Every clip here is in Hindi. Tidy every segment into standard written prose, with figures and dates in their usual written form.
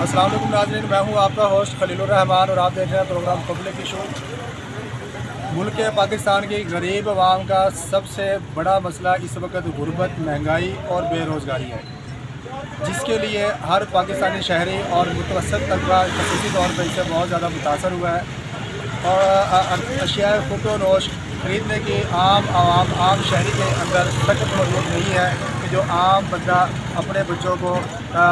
अस्सलाम वालेकुम नाज़रीन, मैं हूं आपका होस्ट खलीलुर रहमान और आप देख रहे हैं प्रोग्राम पब्लिक इशू। मुल्क पाकिस्तान की गरीब आवाम का सबसे बड़ा मसला इस वक्त गुर्बत, महंगाई और बेरोज़गारी है, जिसके लिए हर पाकिस्तानी शहरी और मुतवसत तबका ख़ुसूसी तौर पर इससे बहुत ज़्यादा मुतासर हुआ है। और अशिया ख़ुर्द-ओ-नोश ख़रीदने की आम शहरी के अंदर सख्त मौजूद नहीं है कि जो आम बंदा अपने बच्चों को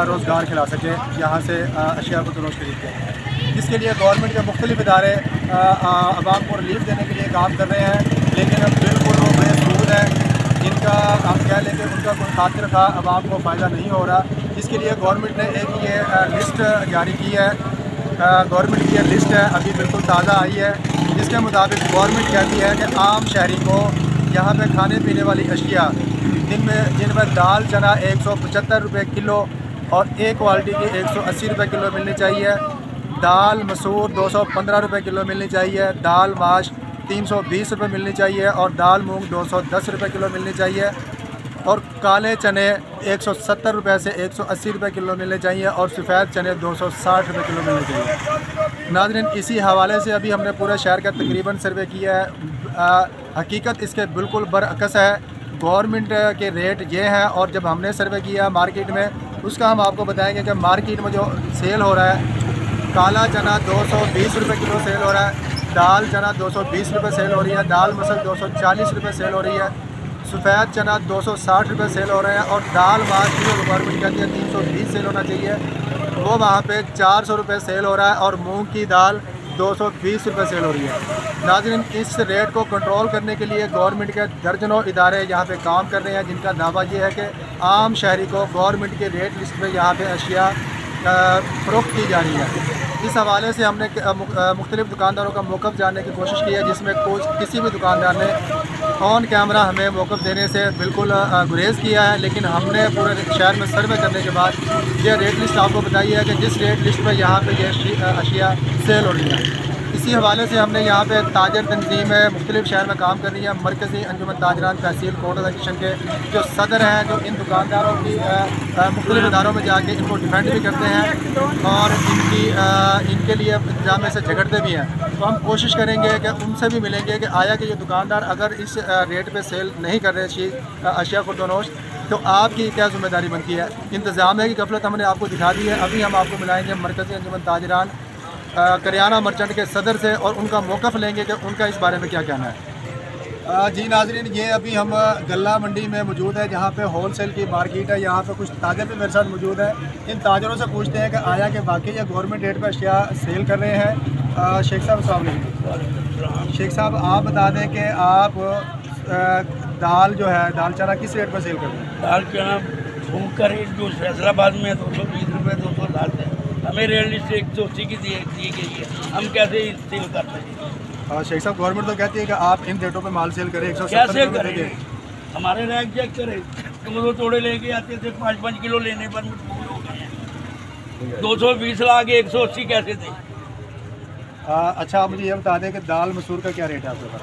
रोज़गार खिला सके यहाँ से अशिया ख़ुर्द-ओ-नोश खरीद के। जिसके लिए गवर्नमेंट के मुख्तलिफ़ इदारे आवाम को रिलीफ देने के लिए काम कर रहे हैं, लेकिन अब बिल्कुल वो बेसूद है। जिनका हम कह लें कि उनका कोई खातिर खा आवाम को फ़ायदा नहीं हो रहा। जिसके लिए गवर्नमेंट ने एक ये लिस्ट जारी की है। गवर्नमेंट की ये लिस्ट है, अभी बिल्कुल ताज़ा आई है, जिसके मुताबिक गवर्नमेंट कहती है कि आम शहरी को यहाँ पे खाने पीने वाली अशिया जिनमें दाल चना 175 रुपये किलो और ए क्वालिटी की 180 रुपये किलो मिलनी चाहिए, दाल मसूर 215 रुपये किलो मिलनी चाहिए, दाल माश 320 रुपये मिलनी चाहिए और दाल मूंग 210 रुपये किलो मिलनी चाहिए और काले चने 170 रुपये से 180 रुपये किलो मिलने चाहिए और सफ़ेद चने 260 रुपये किलो मिलने चाहिए। नाज़रीन, इसी हवाले से अभी हमने पूरे शहर का तकरीबन सर्वे किया है। हकीकत इसके बिल्कुल बरअक्स है। गवर्नमेंट के रेट ये हैं और जब हमने सर्वे किया मार्केट में, उसका हम आपको बताएंगे कि मार्केट में जो सेल हो रहा है, काला चना 220 रुपये किलो सेल हो रहा है, दाल चना 220 रुपये सेल हो रही है, दाल मसल 240 रुपये सेल हो रही है, सफ़ेद चना 260 रुपये सेल हो रहे हैं और दाल माश जो गवर्नमेंट कहती है 320 सेल होना चाहिए, वो वहाँ पे 400 रुपये सेल हो रहा है और मूंग की दाल 220 रुपये सेल हो रही है। नाज़रीन, इस रेट को कंट्रोल करने के लिए गवर्नमेंट के दर्जनों इदारे यहाँ पे काम कर रहे हैं, जिनका दावा ये है कि आम शहरी को गवर्नमेंट के रेट लिस्ट में यहाँ पे अशिया फ़रोख्त की जा रही है। इस हवाले से हमने मुख्तलिफ़ दुकानदारों का मौक़िफ़ जानने की कोशिश की है, जिसमें किसी भी दुकानदार ने ऑन कैमरा हमें मौक़िफ़ देने से बिल्कुल गुरेज़ किया है। लेकिन हमने पूरे शहर में सर्वे करने के बाद ये रेट लिस्ट आपको बताई है कि जिस रेट लिस्ट में यहाँ पे ये अशिया सेल हो रही है। इसी हवाले से हमने यहाँ पे ताजर तंजीमें मुख्तलिफ़ शहर में काम कर रही है। मरकज़ी अंजुमन ताजरान तहसील कोटा सेक्शन के जो सदर हैं, जो इन दुकानदारों की मुख्तलिफ़ इदारों में जाके इनको डिफेंड भी करते हैं और इनके लिए इंतजाम से झगड़ते भी हैं। तो हम कोशिश करेंगे कि उनसे भी मिलेंगे कि आया कि ये दुकानदार अगर इस रेट पे सेल नहीं कर रहे अशिया ख़ुर्द-ओ-नोश, तो आपकी क्या ज़िम्मेदारी बनती है। इंतज़ाम की गफलत हमने आपको दिखा दी है। अभी हम आपको मिलाएंगे मरकज़ी अंजुमन ताजरान करियाना मर्चेंट के सदर से और उनका मौक़िफ़ लेंगे कि उनका इस बारे में क्या कहना है। जी नाज़रीन, ये अभी हम गल्ला मंडी में मौजूद है, जहाँ पे होल सेल की मार्केट है। यहाँ पे कुछ ताजर भी मेरे साथ मौजूद है। इन ताजरों से पूछते हैं कि आया कि वाकई ये गवर्नमेंट रेट पर अशिया सेल कर रहे हैं। शेख साहब अस्सलाम वालेकुम। शेख साहब, आप बता दें कि आप दाल जो है दाल चना किस रेट पर सेल कर रहे हैं? दाल चना मूंग का रेट जो फैसलाबाद में 220 रुपये 260 है, हमें रेट लिस्ट 180 की दी गई है, हम कैसे सेल कर सकते? शेख साहब, गवर्नमेंट तो कहती है कि आप इन रेटों पे माल सेल करें, 170 करेंगे। हमारे रैक चेक करें, 2 तोड़े लेके आते थे, 5-5 किलो लेने पर मजबूर हो गए हैं। 220 ला के 180 कैसे दें? अच्छा, आप मुझे ये बता दें कि दाल मसूर का क्या रेट है आपके पास?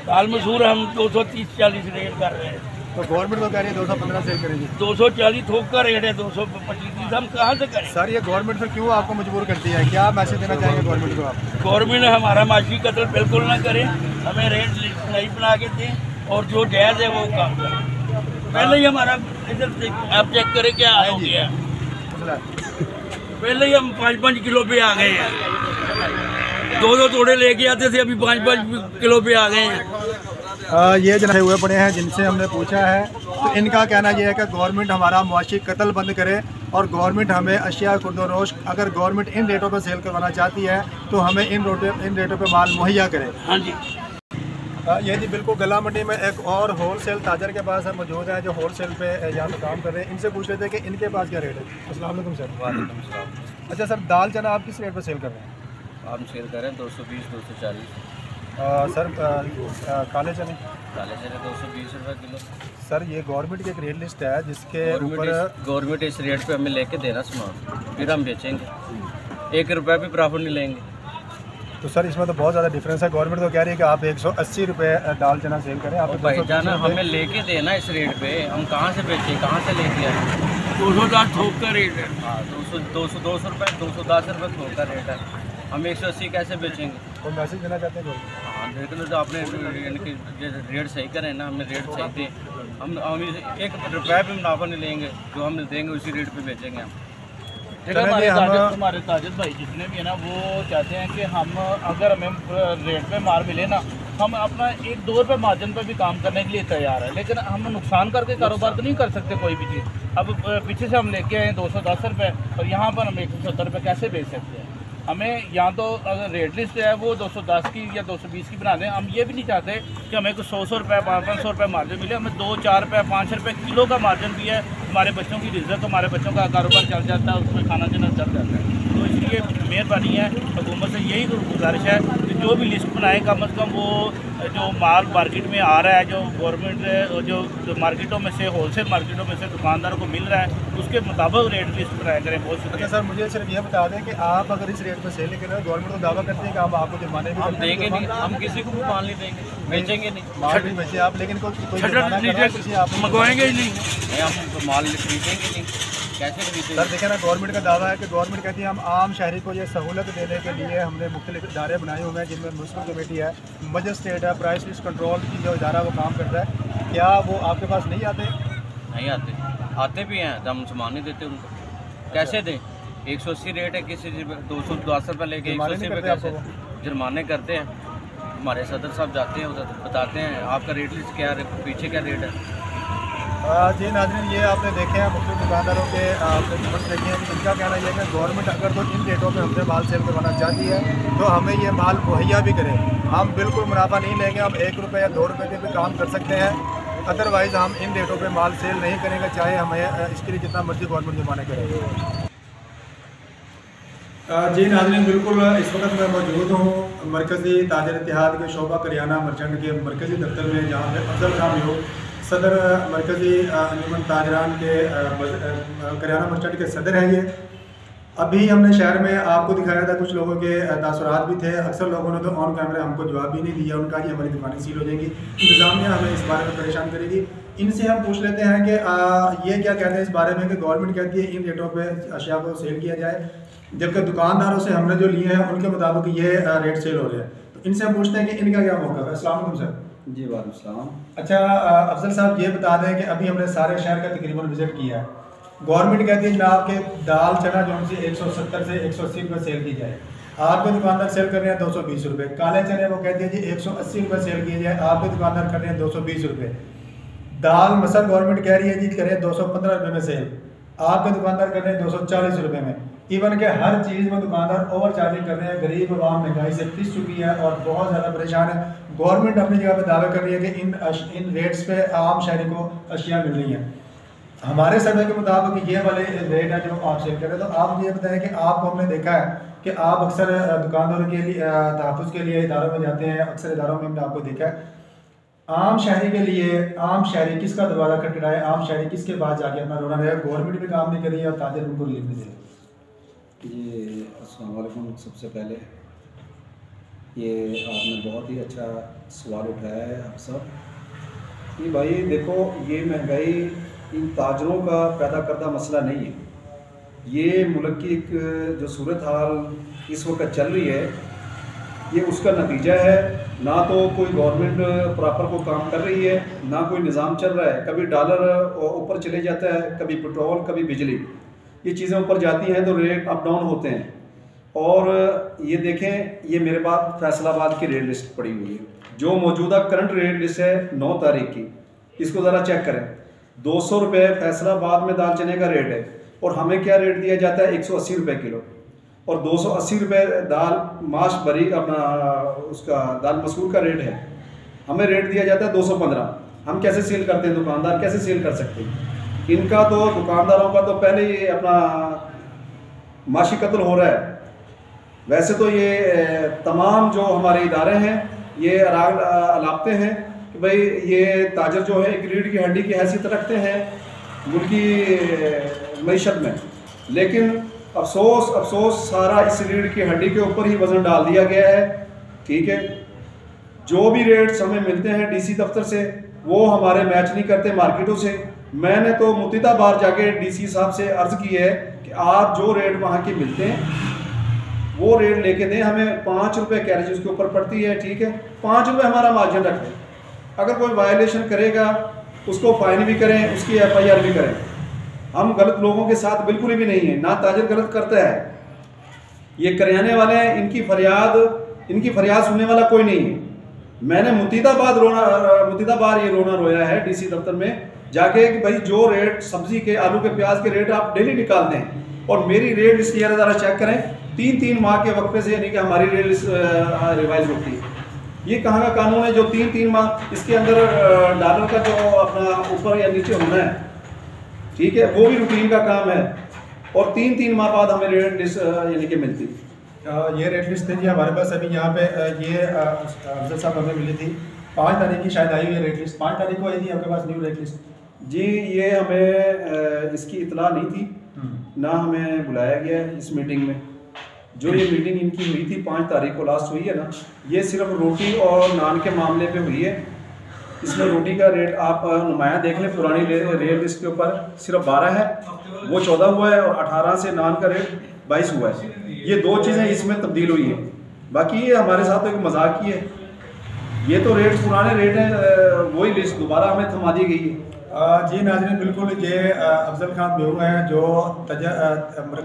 दाल मसूर हम 230-40 रेट कर रहे हैं। तो गवर्नमेंट तो कह रही है 215 सेल करेगी। 240 थोक का रेट है, 225 हम कहाँ से करें? सर, ये गवर्नमेंट फिर क्यों आपको मजबूर करती है? क्या मैसेज देना चाहेंगे गवर्नमेंट को आप? गवर्नमेंट हमारा माशी कत्ल बिल्कुल ना करे, हमें रेट लिस्ट नहीं बना के दें और जो जायज़ है वो काम करें। पहले ही हमारा इधर से आप चेक करें क्या हो गया। पहले ही हम 5-5 किलो पे आ गए हैं, 2 तोड़े लेके आते थे, अभी 5-5 किलो पे आ गए हैं। ये जो हुए पड़े हैं जिनसे हमने पूछा है, तो इनका कहना यह है कि गवर्नमेंट हमारा मुआशी कत्ल बंद करे और गवर्नमेंट हमें अशिया ख़ुर्द-ओ-नोश, अगर गवर्नमेंट इन रेटों पर सेल करवाना चाहती है तो हमें इन रेटों पर माल मुहैया करे। हाँ जी। ये जी बिल्कुल गला मंडी में एक और होल सेल ताजर के पास मौजूद है, जो होल सेल पे यहाँ पे काम कर रहे हैं। इनसे पूछ रहे थे कि इनके पास क्या रेट है। अस्सलाम वालेकुम सर। वालेकुम सलाम। अच्छा सर, दाल चना आप किस रेट पर सेल कर रहे हैं? हम सेल कर रहे हैं 220-240। सर काले चने? काले चने 220 रुपये किलो। सर, ये गवर्नमेंट की एक रेट लिस्ट है जिसके ऊपर गवर्नमेंट इस रेट पे हमें लेके देना सामान, फिर हम बेचेंगे, 1 रुपये भी प्रॉफिट नहीं लेंगे। तो सर, इसमें तो बहुत ज़्यादा डिफरेंस है। गवर्नमेंट तो कह रही है कि आप 180 रुपये दाल चना सेल करें, आप भाईजान हमें लेके देना इस रेट पे, हम कहाँ से बेचें, कहाँ से लेके आए? 210 थोक का रेट है। हाँ 200 रुपये 210 रुपये थोक का रेट है। हम 180 कैसे बेचेंगे? कोई मैसेज देना चाहते हैं कोई? हाँ लेकिन तो आपने यानी कि रेट सही करें ना, हमें रेट सही दें। हम 1 रुपया भी मुनाफा नहीं लेंगे, जो हम देंगे उसी रेट पे बेचेंगे हम। देखो हमारे ताजिद भाई जितने भी है ना, वो चाहते हैं कि हम अगर हमें रेट पे माल मिले ना, हम अपना 1-2 रुपये मार्जिन पे भी काम करने के लिए तैयार है, लेकिन हम नुकसान करके कारोबार तो नहीं कर सकते कोई भी चीज़। अब पीछे से हम लेके आए 210 रुपये और यहाँ पर हम 170 रुपये कैसे बेच सकते हैं? हमें यहाँ तो अगर रेट लिस्ट है वो 210 की या 220 की बना दें। हम ये भी नहीं चाहते कि हमें कुछ 100 रुपये 500 रुपये मार्जिन मिले, हमें 2-4 रुपये 5 रुपये किलो का मार्जिन भी है। हमारे बच्चों की रिज़्क़, हमारे बच्चों का कारोबार चल जाता है, उसमें खाना पीना चल जाता है। तो इसलिए मेहरबानी है हुकूमत से, यही गुजारिश है कि जो भी लिस्ट बनाए कम अज़ कम वो जो माल मार्केट में आ रहा है, जो गवर्नमेंट जो मार्केटों में से होलसेल मार्केटों में से दुकानदारों को मिल रहा है, उसके मुताबिक रेट लिस्ट बनाया करें। बहुत शुक्रिया। अच्छा सर, मुझे सिर्फ ये बता दें कि आप अगर इस रेट पर सेल नहीं कर रहे, गवर्नमेंट तो दावा करती है कि हम आपको जुर्माने भी हम देंगे नहीं, हम किसी को भी माल नहीं देंगे, बेचेंगे नहीं। माल भी बेचे आप, लेकिन कोई जुर्माना कर रहा है किसी आप मंगवाएंगे ही नहीं, हम तो माल खरीदेंगे नहीं, कैसे खरीदेंगे? सर देखें ना, गवर्नमेंट का दावा है कि गवर्नमेंट कहती है हम आम शहरी को ये सहूलत देने के लिए हमने मुख्तलिफ इदारे बनाए हुए हैं, जिनमें मुस्लिम कमेटी है, मजिस्ट्रेट है, प्राइस लिस्ट कंट्रोल की जो इदारा वो काम करता है। क्या वो आपके पास नहीं आते? नहीं आते, आते भी हैं, हम सामान नहीं देते उनको, कैसे दें? 180 रेट है, किसी 210 रुपये लेके 180 रुपये कैसे जुर्माने करते हैं? हमारे सदर साहब जाते हैं उधर, बताते हैं आपका रेट लिस्ट क्या है, पीछे क्या रेट है। जी नाज़रीन, ये आपने देखे हैं मुख्तलिफ दुकानदारों के आपने कमेंट देखे हैं। इनका कहना यह है कि गवर्नमेंट अगर तो इन रेटों पे हमसे माल सेल करवाना चाहती है तो हमें ये माल मुहैया भी करे। हम बिल्कुल मुनाफा नहीं लेंगे, हम 1 रुपये या 2 रुपये के भी काम कर सकते हैं, अदरवाइज़ हम इन रेटों पे माल सेल नहीं करेंगे, चाहे हमें इसके लिए जितना मर्जी गवर्नमेंट जुर्माने करेगी। जी नाज़रीन, बिल्कुल इस वक्त मैं मौजूद हूँ मरकज़ी ताजर इत्तेहाद के शोबा करियाना मर्चेंट के मरकज़ी दफ्तर में, जहाँ पे अफजल खान योग सदर मरकज़ी अंजुमन ताजरान के करियाना मर्चेंट के सदर हैं। ये अभी हमने शहर में आपको दिखाया था, कुछ लोगों के तासुरात भी थे। अक्सर लोगों ने तो ऑन कैमरा हमको जवाब भी नहीं दिया उनका कि हमारी दुकानें सील हो जाएंगी, इंतज़ामिया हमें इस बारे में परेशान करेगी। इनसे हम पूछ लेते हैं कि ये क्या कहते हैं इस बारे में कि गवर्नमेंट कहती है इन रेटों पर अशिया को सेल किया जाए, जबकि दुकानदारों से हमने जो लिए हैं उनके मुताबिक ये रेट सेल हो रहे हैं। तो इनसे हम पूछते हैं कि इनका क्या मौका है। अस्सलाम वालेकुम सर। जी वालेकुम सलाम। अच्छा अफजल साहब, ये बता दें कि अभी हमने सारे शहर का तकरीबन विजिट किया है। गवर्नमेंट कहती है जनाब के दाल चना जो उनसे 170 से 180 रुपये सेल की जाए, आपके दुकानदार सेल कर रहे हैं 220 रुपये। काले चने वो कहती है जी 180 रुपये सेल किए जाए, आपके दुकानदार कर रहे हैं 220 रुपये। दाल मसल गवर्नमेंट कह रही है जी करें 215 रुपये में सेल, आपके दुकानदार कर रहे हैं 240 रुपये में। इवन के हर चीज़ में दुकानदार ओवर चार्जिंग कर रहे हैं। गरीब आवाम महंगाई से पिस चुकी है और बहुत ज़्यादा परेशान है। गवर्नमेंट अपनी जगह पर दावा कर रही है कि इन रेट्स पे आम शहरी को अशिया मिल रही हैं। हमारे सर्वे के मुताबिक ये वाले रेट है जो आप सेल कर रहे हैं। तो आप मुझे बताएं कि आपको हमने देखा है कि आप अक्सर दुकानदारों के लिए तहफ़्फ़ुज़ के लिए इदारों में जाते हैं, अक्सर इदारों में हमने आपको देखा है। आम शहरी के लिए आम शहरी किसका दरवाज़ा खटखटाए, आम शहरी किसके पास जाके अपना रोना रहेगा? गवर्नमेंट भी काम नहीं कर रही है और ताजर उनको रिलीफ नहीं दे रही। जी अस्सलाम वालेकुम। सबसे पहले ये आपने बहुत ही अच्छा सवाल उठाया है आप सब कि भाई देखो, ये महंगाई इन ताजरों का पैदा करदा मसला नहीं है। ये मुल्क की एक जो सूरत हाल इस वक्त चल रही है, ये उसका नतीजा है। ना तो कोई गवर्नमेंट प्रॉपर को काम कर रही है, ना कोई निज़ाम चल रहा है। कभी डॉलर ऊपर चले जाता है, कभी पेट्रोल, कभी बिजली, ये चीज़ें ऊपर जाती हैं तो रेट अप डाउन होते हैं। और ये देखें, ये मेरे पास फैसलाबाद की रेट लिस्ट पड़ी हुई है, जो मौजूदा करंट रेट लिस्ट है 9 तारीख की। इसको ज़रा चेक करें। 200 रुपये फैसलाबाद में दाल चने का रेट है और हमें क्या रेट दिया जाता है 180 रुपये किलो। और 280 रुपये दाल माश भरी अपना उसका दाल मसूर का रेट है, हमें रेट दिया जाता है 215। हम कैसे सेल करते हैं? दुकानदार कैसे सेल कर सकते हैं? इनका तो दुकानदारों का तो पहले ही अपना माशी कत्ल हो रहा है। वैसे तो ये तमाम जो हमारे इदारे हैं ये अलापते हैं कि भाई ये ताजर जो है एक रीढ़ की हड्डी की हैसियत रखते हैं मुल्की मईशत में, लेकिन अफसोस सारा इस रीढ़ की हड्डी के ऊपर ही वज़न डाल दिया गया है। ठीक है, जो भी रेट्स हमें मिलते हैं डीसी दफ्तर से वो हमारे मैच नहीं करते मार्केटों से। मैंने तो मुतदा बार जाके डीसी साहब से अर्ज़ की है कि आप जो रेट वहाँ के मिलते हैं वो रेट लेके दें, हमें 5 रुपये कैरेज उसके ऊपर पड़ती है, ठीक है, 5 रुपये हमारा मार्जिन रखें। अगर कोई वायलेशन करेगा उसको फ़ाइन भी करें, उसकी FIR भी करें। हम गलत लोगों के साथ बिल्कुल भी नहीं है, ना ताजर गलत करता है, ये करियाने वाले हैं, इनकी फरियाद सुनने वाला कोई नहीं है। मैंने मुतदा बार ये रोना रोया है डीसी दफ्तर में जाके कि भाई जो रेट सब्जी के, आलू के, प्याज के रेट आप डेली निकालते हैं और मेरी रेट लिस्ट ज़रा चेक करें, 3-3 माह के वक्फे से, यानी कि हमारी रेट लिस्ट रिवाइज होती है। ये कहाँ का कानून है जो 3-3 माह इसके अंदर डॉलर का जो अपना ऊपर या नीचे होना है, ठीक है, वो भी रूटीन का काम है और 3-3 माह बाद हमें रेट लिस्ट यानी कि मिलती है। ये रेट लिस्ट थी जी हमारे पास अभी यहाँ पे, ये अफजल साहब हमें मिली थी 5 तारीख की शायद आई हुई है रेट लिस्ट, 5 तारीख को आई थी आपके पास न्यू रेट लिस्ट? जी, ये हमें इसकी इतला नहीं थी, ना हमें बुलाया गया है इस मीटिंग में। जो ये मीटिंग इनकी हुई थी 5 तारीख को लास्ट हुई है ना, ये सिर्फ रोटी और नान के मामले पे हुई है। इसमें रोटी का रेट आप नुमाया देख लें, पुरानी रेट लिस्ट के ऊपर सिर्फ 12 है, वो 14 हुआ है और 18 से नान का रेट 22 हुआ है। ये 2 चीज़ें इसमें तब्दील हुई हैं, बाकी ये हमारे साथ एक मजाक की है। ये तो रेट पुराने रेट हैं, वही लिस्ट दोबारा हमें थमा दी गई है। जी नाज़रीन, बिल्कुल ये अफजल खान बेरू हैं जो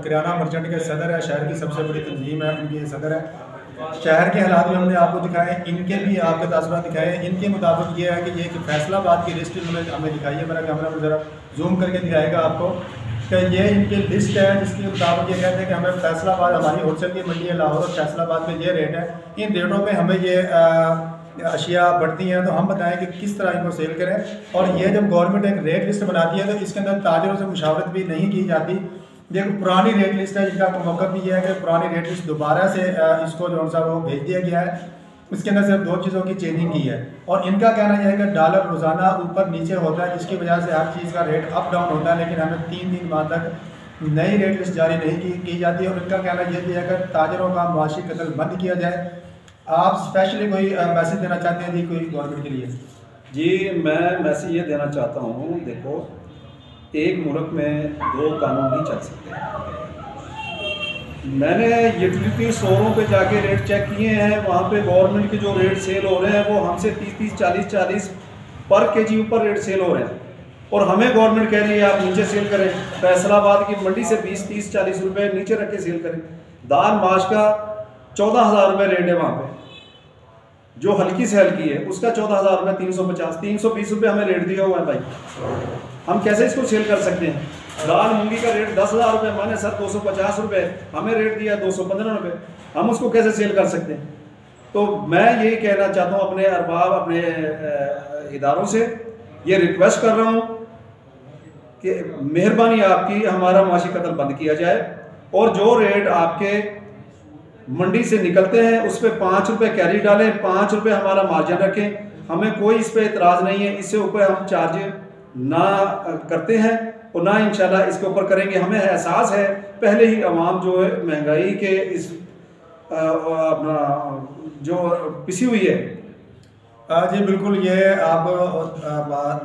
किराना मर्चेंट के सदर है, शहर की सबसे बड़ी तंजीम है, उनकी सदर है। शहर के हालात भी हमने आपको दिखाए, इनके भी आपके तासुरात दिखाए। इनके मुताबिक ये है कि ये फैसलाबाद की लिस्ट इन्होंने हमें दिखाई है, मेरा कैमरा में ज़रा जूम करके दिखाएगा आपको कि ये इनकी लिस्ट है जिसके मुताबिक ये कहते हैं कि हमें फैसलाबाद, हमारी होलसेल की मंडी है लाहौर और फैसलाबाद में ये रेट है, इन रेटों पे हमें ये अशिया बढ़ती हैं, तो हम बताएं कि किस तरह इनको सेल करें। और ये जब गवर्नमेंट एक रेट लिस्ट बनाती है तो इसके अंदर ताजरों से मुशावरत भी नहीं की जाती। ये पुरानी रेट लिस्ट है, जिनका मौका भी ये है कि पुरानी रेट लिस्ट दोबारा से इसको जो सा वो भेज दिया गया है। इसके अंदर सिर्फ 2 चीज़ों की चेंजिंग की है और इनका कहना यह है कि डॉलर रोज़ाना ऊपर नीचे होता है, जिसकी वजह से हर चीज़ का रेट अप डाउन होता है, लेकिन हमें 3 माह तक नई रेट लिस्ट जारी नहीं की जाती है। और इनका कहना यह भी है कि ताजरों का मुआशी कत्ल बंद किया जाए। आप स्पेशली कोई मैसेज देना चाहते हैं जी कोई गवर्नमेंट के लिए? जी, मैं मैसेज ये देना चाहता हूँ, देखो, एक मुल्क में 2 कानून नहीं चल सकते। मैंने यूटिलिटी स्टोरों पे जाके रेट चेक किए हैं, वहाँ पे गवर्नमेंट के जो रेट सेल हो रहे हैं वो हमसे 30-30, 40-40 पर केजी ऊपर रेट सेल हो रहे हैं और हमें गवर्नमेंट कह रही है आप नीचे सेल करें। फैसलाबाद की मंडी से 20-30, 40 रुपये नीचे रख के सेल करें। दाल माश का 14,000 रुपये रेट है वहाँ पे, जो हल्की से हल्की है उसका 14,000 रुपये, 350, 320 रुपये हमें रेट दिया हुआ है भाई। हम कैसे इसको सेल कर सकते हैं? दाल मूंगी का रेट 10,000 रुपये, मैंने सर 250 रुपये, हमें रेट दिया 215 रुपये, हम उसको कैसे सेल कर सकते हैं? तो मैं यही कहना चाहता हूँ अपने अरबाब, अपने इदारों से ये रिक्वेस्ट कर रहा हूँ कि मेहरबानी आपकी हमारा माशी कत्ल बंद किया जाए और जो रेट आपके मंडी से निकलते हैं उस पर 5 रुपये कैरी डालें, 5 रुपये हमारा मार्जिन रखें। हमें कोई इस पर इतराज़ नहीं है, इससे ऊपर हम चार्ज ना करते हैं और ना इंशाल्लाह इसके ऊपर करेंगे। हमें एहसास है पहले ही अवाम जो है महंगाई के इस अपना जो पिसी हुई है। जी बिल्कुल, ये आप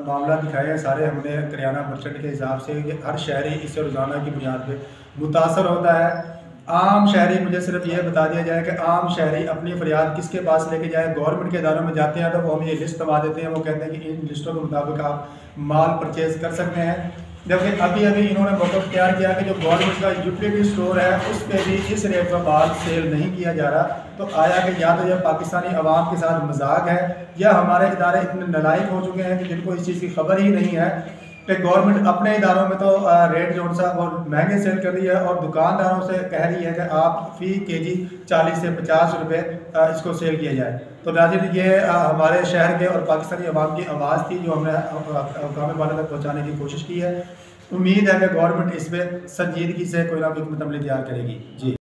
मामला दिखाए हैं सारे हमने करियाना मर्चेंट के हिसाब से कि हर शहरी इससे रोज़ाना की बुनियाद पे मुतासर होता है। आम शहरी, मुझे सिर्फ ये बता दिया जाए कि आम शहरी अपनी फरियाद किसके पास लेके जाए? गवर्नमेंट के इदारों में जाते हैं तो वो हमें ये लिस्ट दबा देते हैं, वो कहते हैं कि इन लिस्टों के मुताबिक आप माल परचेज़ कर सकते हैं। जबकि अभी इन्होंने मौक़िफ़ तैयार किया कि जो गवर्नमेंट का यूटिलिटी स्टोर है उस पर भी इस रेट पर माल सेल नहीं किया जा रहा। तो आया कि या तो यह पाकिस्तानी अवाम के साथ मजाक है या हमारे इदारे इतने नालायक हो चुके हैं कि जिनको इस चीज़ की खबर ही नहीं है कि गवर्नमेंट अपने इदारों में तो रेट जो सा वो महंगे सेल कर रही है और दुकानदारों से कह रही है कि आप फ़ी केजी 40 से 50 रुपये इसको सेल किया जाए। तो नाज़रीन, ये हमारे शहर के और पाकिस्तानी अवाम की आवाज़ थी जो हमने हुक्काम बाला तक पहुँचाने की कोशिश की है। उम्मीद है कि गवर्नमेंट इस पर संजीदगी से कोई ना कोई मतलब तैयार करेगी। जी।